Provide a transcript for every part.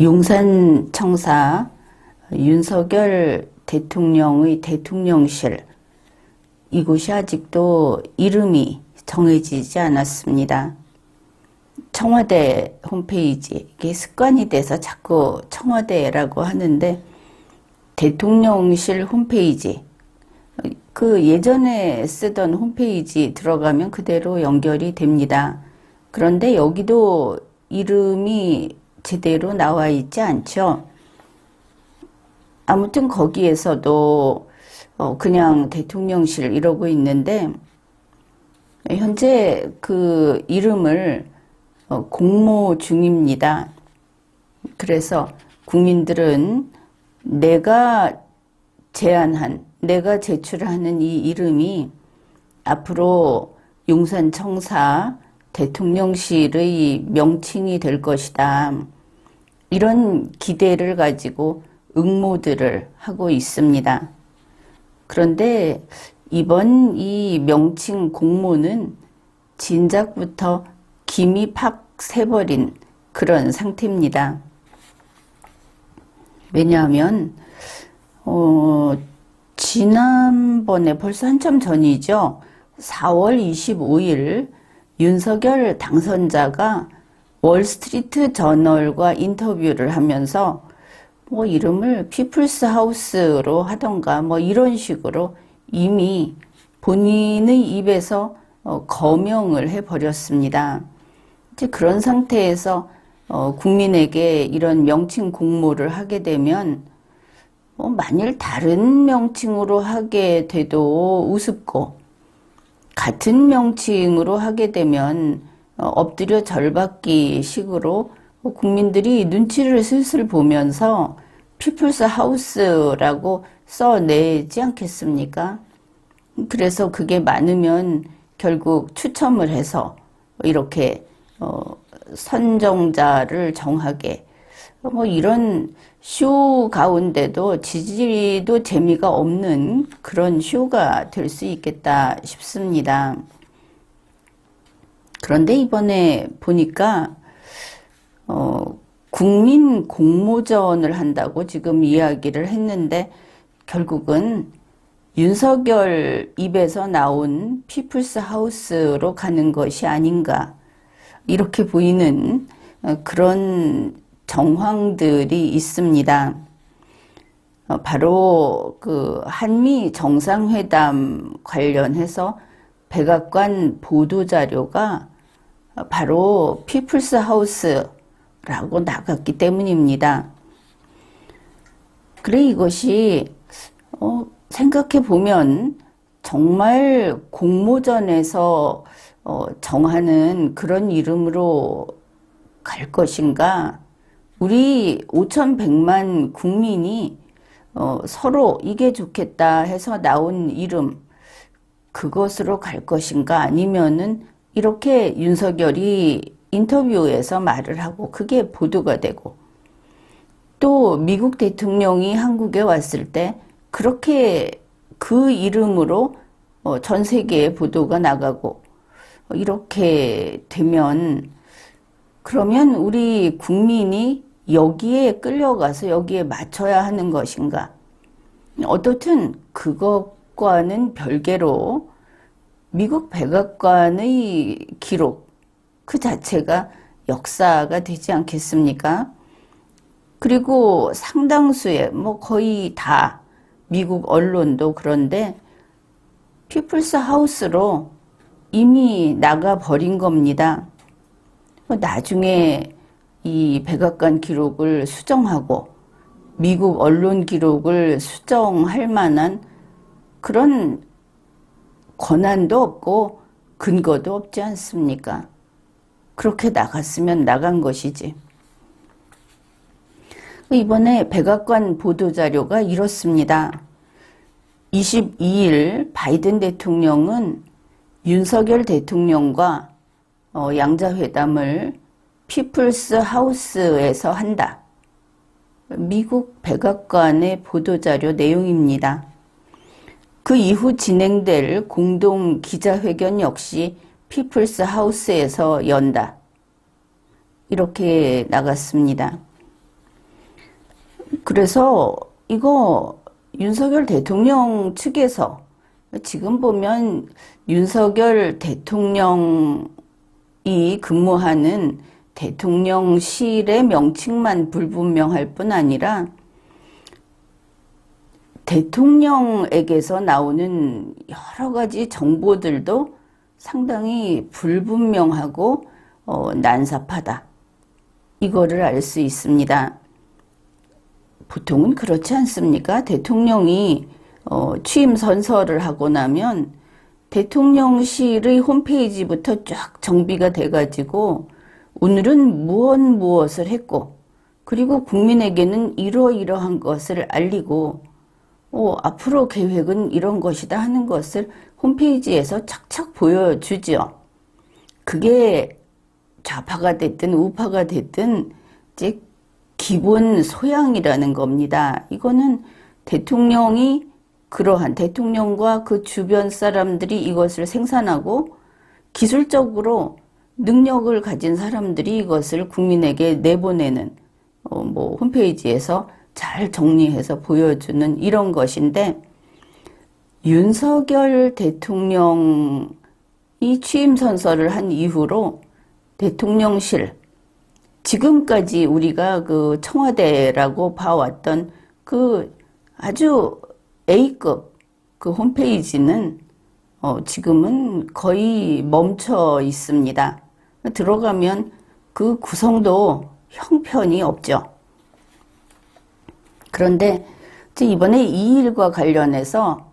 용산청사 윤석열 대통령의 대통령실, 이곳이 아직도 이름이 정해지지 않았습니다. 청와대 홈페이지, 이게 습관이 돼서 자꾸 청와대라고 하는데, 대통령실 홈페이지, 그 예전에 쓰던 홈페이지 들어가면 그대로 연결이 됩니다. 그런데 여기도 이름이 제대로 나와 있지 않죠. 아무튼 거기에서도 그냥 대통령실 이러고 있는데, 현재 그 이름을 공모 중입니다. 그래서 국민들은 내가 제출하는 이 이름이 앞으로 용산청사 대통령실의 명칭이 될 것이다, 이런 기대를 가지고 응모들을 하고 있습니다. 그런데 이번 이 명칭 공모는 진작부터 김이 팍 새버린 그런 상태입니다. 왜냐하면 지난번에 벌써 한참 전이죠. 4월 25일 윤석열 당선자가 월스트리트 저널과 인터뷰를 하면서 이름을 피플스 하우스로 하던가 이런 식으로 이미 본인의 입에서 거명을 해버렸습니다. 이제 그런 상태에서 국민에게 이런 명칭 공모를 하게 되면 만일 다른 명칭으로 하게 돼도 우습고, 같은 명칭으로 하게 되면 엎드려 절받기 식으로 국민들이 눈치를 슬슬 보면서 피플스 하우스라고 써내지 않겠습니까? 그래서 그게 많으면 결국 추첨을 해서 이렇게 선정자를 정하게, 이런 쇼 가운데도 지지도 재미가 없는 그런 쇼가 될 수 있겠다 싶습니다. 그런데 이번에 보니까 국민 공모전을 한다고 지금 이야기를 했는데, 결국은 윤석열 입에서 나온 피플스 하우스로 가는 것이 아닌가, 이렇게 보이는 그런 정황들이 있습니다. 바로 그 한미 정상회담 관련해서 백악관 보도자료가 바로 피플스 하우스라고 나갔기 때문입니다. 그래, 이것이 생각해 보면 정말 공모전에서 정하는 그런 이름으로 갈 것인가? 우리 5,100만 국민이 서로 이게 좋겠다 해서 나온 이름, 그것으로 갈 것인가? 아니면은 이렇게 윤석열이 인터뷰에서 말을 하고 그게 보도가 되고, 또 미국 대통령이 한국에 왔을 때 그렇게 그 이름으로 전 세계에 보도가 나가고, 이렇게 되면, 그러면 우리 국민이 여기에 끌려가서 여기에 맞춰야 하는 것인가? 어떻든 그것과는 별개로 미국 백악관의 기록 그 자체가 역사가 되지 않겠습니까? 그리고 상당수의 거의 다 미국 언론도 그런데 피플스 하우스로 이미 나가버린 겁니다. 나중에 이 백악관 기록을 수정하고 미국 언론 기록을 수정할 만한 그런 권한도 없고 근거도 없지 않습니까? 그렇게 나갔으면 나간 것이지. 이번에 백악관 보도자료가 이렇습니다. 22일 바이든 대통령은 윤석열 대통령과 양자회담을 피플스 하우스에서 한다. 미국 백악관의 보도자료 내용입니다. 그 이후 진행될 공동 기자회견 역시 피플스 하우스에서 연다. 이렇게 나갔습니다. 그래서 이거 윤석열 대통령 측에서 지금 보면 윤석열 대통령이 근무하는 대통령실의 명칭만 불분명할 뿐 아니라 대통령에게서 나오는 여러 가지 정보들도 상당히 불분명하고 난삽하다. 이거를 알 수 있습니다. 보통은 그렇지 않습니까? 대통령이 취임 선서를 하고 나면 대통령실의 홈페이지부터 쫙 정비가 돼가지고 오늘은 무엇을 했고 그리고 국민에게는 이러이러한 것을 알리고 앞으로 계획은 이런 것이다 하는 것을 홈페이지에서 착착 보여주죠. 그게 좌파가 됐든 우파가 됐든 이제 기본 소양이라는 겁니다. 이거는 대통령이 그러한 대통령과 그 주변 사람들이 이것을 생산하고 기술적으로 능력을 가진 사람들이 이것을 국민에게 내보내는 홈페이지에서 잘 정리해서 보여주는 이런 것인데 윤석열 대통령이 취임 선서를 한 이후로 대통령실 지금까지 우리가 그 청와대라고 봐왔던 그 아주 A급 그 홈페이지는 지금은 거의 멈춰 있습니다. 들어가면 그 구성도 형편이 없죠. 그런데 이번에 이 일과 관련해서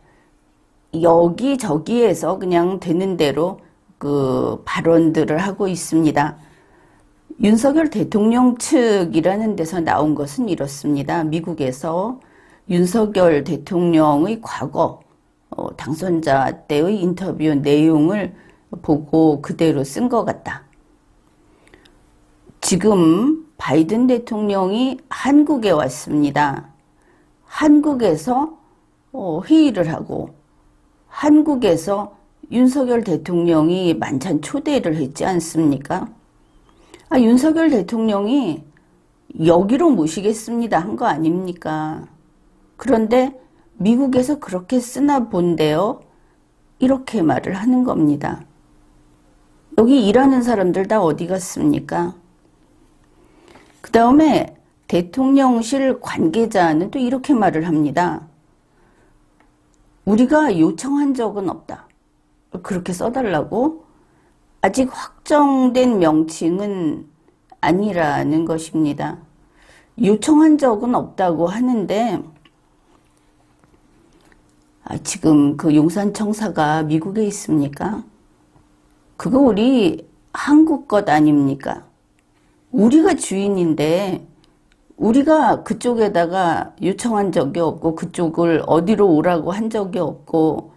여기저기에서 그냥 되는 대로 그 발언들을 하고 있습니다. 윤석열 대통령 측이라는 데서 나온 것은 이렇습니다. 미국에서 윤석열 대통령의 과거 당선자 때의 인터뷰 내용을 보고 그대로 쓴 것 같다. 지금 바이든 대통령이 한국에 왔습니다. 한국에서 회의를 하고 한국에서 윤석열 대통령이 만찬 초대를 했지 않습니까? 윤석열 대통령이 여기로 모시겠습니다 한 거 아닙니까? 그런데 미국에서 그렇게 쓰나 본데요. 이렇게 말을 하는 겁니다. 여기 일하는 사람들 다 어디 갔습니까? 그 다음에 대통령실 관계자는 또 이렇게 말을 합니다. 우리가 요청한 적은 없다. 그렇게 써달라고? 아직 확정된 명칭은 아니라는 것입니다. 요청한 적은 없다고 하는데 지금 그 용산청사가 미국에 있습니까? 그거 우리 한국 것 아닙니까? 우리가 주인인데 우리가 그쪽에다가 요청한 적이 없고 그쪽을 어디로 오라고 한 적이 없고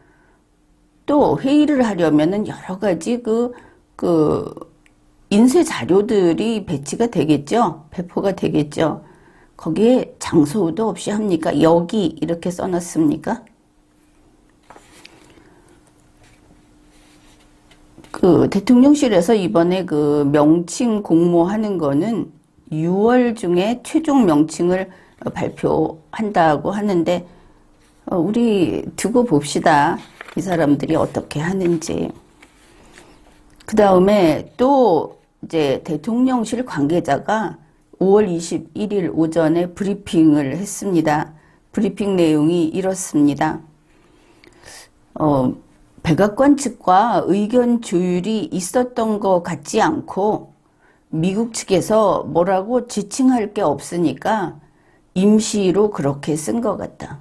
또 회의를 하려면은 여러 가지 그 인쇄 자료들이 배치가 되겠죠. 배포가 되겠죠. 거기에 장소도 없이 합니까? 여기 이렇게 써놨습니까? 그 대통령실에서 이번에 그 명칭 공모하는 거는 6월 중에 최종 명칭을 발표한다고 하는데 우리 두고 봅시다. 이 사람들이 어떻게 하는지. 그 다음에 또 이제 대통령실 관계자가 5월 21일 오전에 브리핑을 했습니다. 브리핑 내용이 이렇습니다. 백악관 측과 의견 조율이 있었던 것 같지 않고 미국 측에서 뭐라고 지칭할 게 없으니까 임시로 그렇게 쓴 것 같다.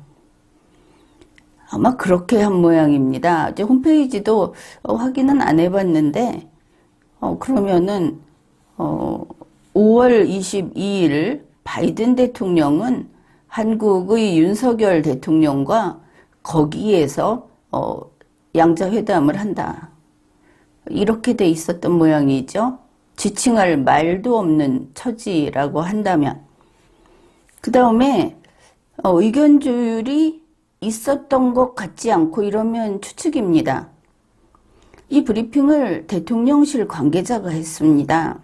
아마 그렇게 한 모양입니다. 이제 홈페이지도 확인은 안 해봤는데 그러면은 5월 22일 바이든 대통령은 한국의 윤석열 대통령과 거기에서 양자회담을 한다. 이렇게 돼 있었던 모양이죠. 지칭할 말도 없는 처지라고 한다면. 그 다음에 의견 조율이 있었던 것 같지 않고 이러면 추측입니다. 이 브리핑을 대통령실 관계자가 했습니다.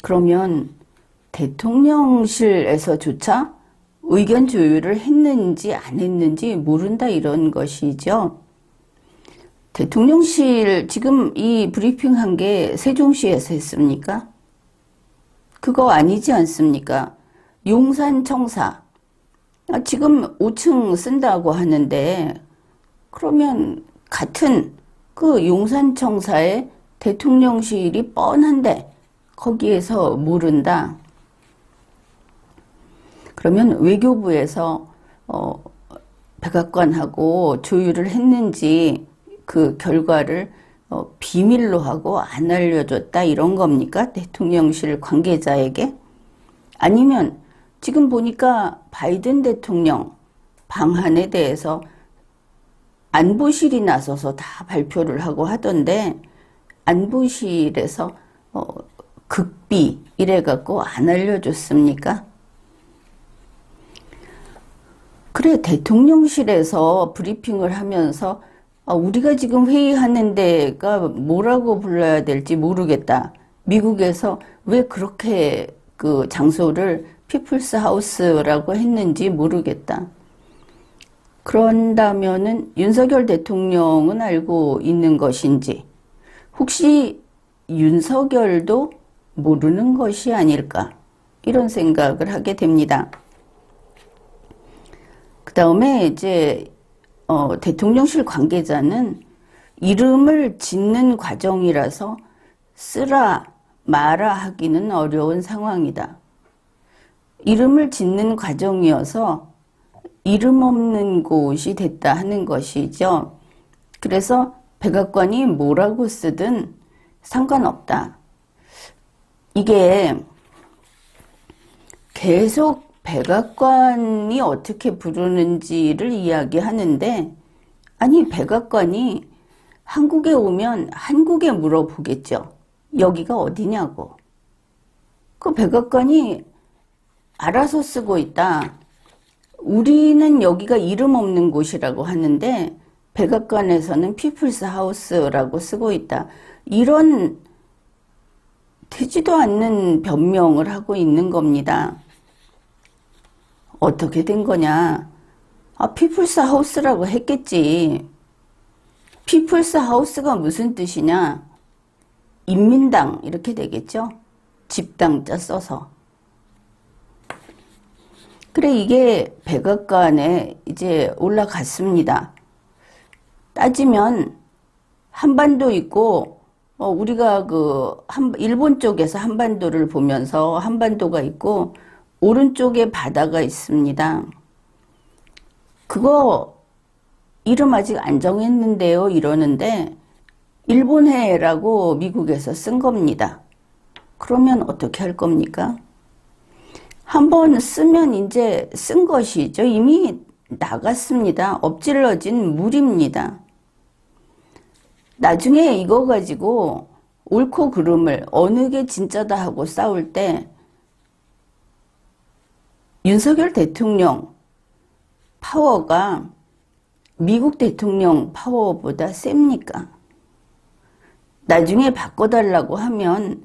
그러면 대통령실에서조차 의견 조율을 했는지 안 했는지 모른다 이런 것이죠. 대통령실 지금 이 브리핑한 게 세종시에서 했습니까? 그거 아니지 않습니까? 용산청사 지금 5층 쓴다고 하는데 그러면 같은 그 용산청사에 대통령실이 뻔한데 거기에서 모른다. 그러면 외교부에서 백악관하고 조율을 했는지 그 결과를 비밀로 하고 안 알려줬다 이런 겁니까? 대통령실 관계자에게? 아니면 지금 보니까 바이든 대통령 방한에 대해서 안보실이 나서서 다 발표를 하고 하던데 안보실에서 극비 이래갖고 안 알려줬습니까? 그래, 대통령실에서 브리핑을 하면서 우리가 지금 회의하는 데가 뭐라고 불러야 될지 모르겠다. 미국에서 왜 그렇게 그 장소를 피플스 하우스라고 했는지 모르겠다. 그런다면은 윤석열 대통령은 알고 있는 것인지 혹시 윤석열도 모르는 것이 아닐까 이런 생각을 하게 됩니다. 그 다음에 이제 대통령실 관계자는 이름을 짓는 과정이라서 쓰라 마라 하기는 어려운 상황이다. 이름을 짓는 과정이어서 이름 없는 곳이 됐다 하는 것이죠. 그래서 백악관이 뭐라고 쓰든 상관없다. 이게 계속 백악관이 어떻게 부르는지를 이야기하는데 아니 백악관이 한국에 오면 한국에 물어보겠죠. 여기가 어디냐고. 그 백악관이 알아서 쓰고 있다. 우리는 여기가 이름 없는 곳이라고 하는데 백악관에서는 피플스 하우스라고 쓰고 있다. 이런 되지도 않는 변명을 하고 있는 겁니다. 어떻게 된 거냐? 피플스 하우스라고 했겠지. 피플스 하우스가 무슨 뜻이냐? 인민당 이렇게 되겠죠? 집당자 써서. 그래 이게 백악관에 이제 올라갔습니다. 따지면 한반도 있고 우리가 일본 쪽에서 한반도를 보면서 한반도가 있고 오른쪽에 바다가 있습니다. 그거 이름 아직 안 정했는데요 이러는데 일본해라고 미국에서 쓴 겁니다. 그러면 어떻게 할 겁니까? 한번 쓰면 이제 쓴 것이죠. 이미 나갔습니다. 엎질러진 물입니다. 나중에 이거 가지고 옳고 그름을 어느 게 진짜다 하고 싸울 때 윤석열 대통령 파워가 미국 대통령 파워보다 셉니까? 나중에 바꿔달라고 하면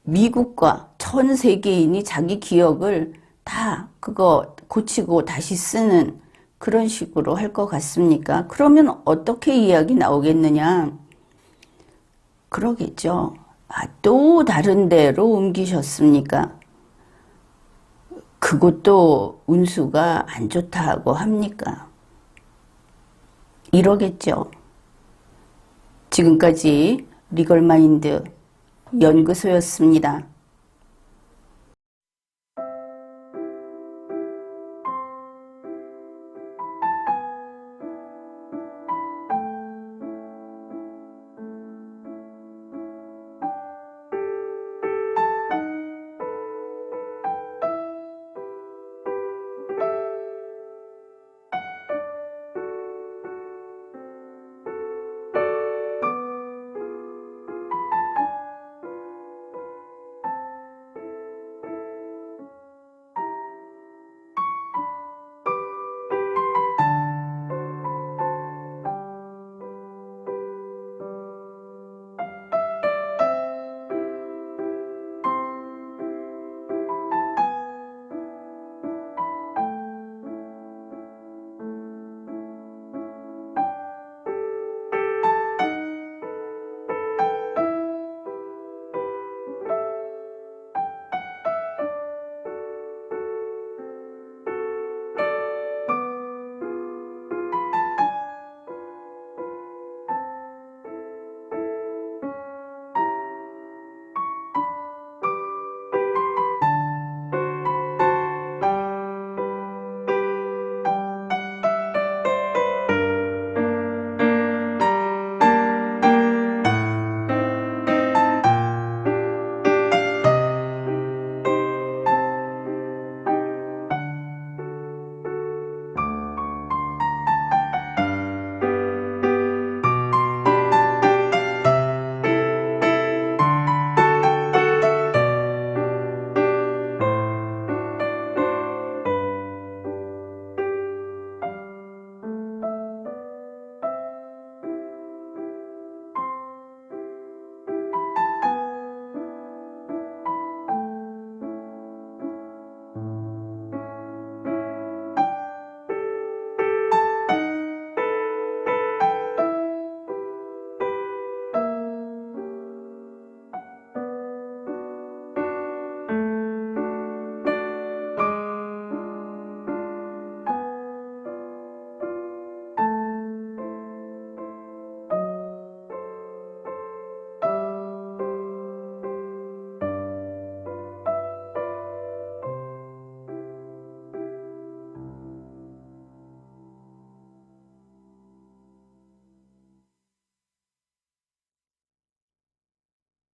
미국과 전 세계인이 자기 기억을 다 그거 고치고 다시 쓰는 그런 식으로 할 것 같습니까? 그러면 어떻게 이야기 나오겠느냐? 그러겠죠. 또 다른 데로 옮기셨습니까? 그것도 운수가 안 좋다고 합니까? 이러겠죠. 지금까지 리걸마인드 연구소였습니다.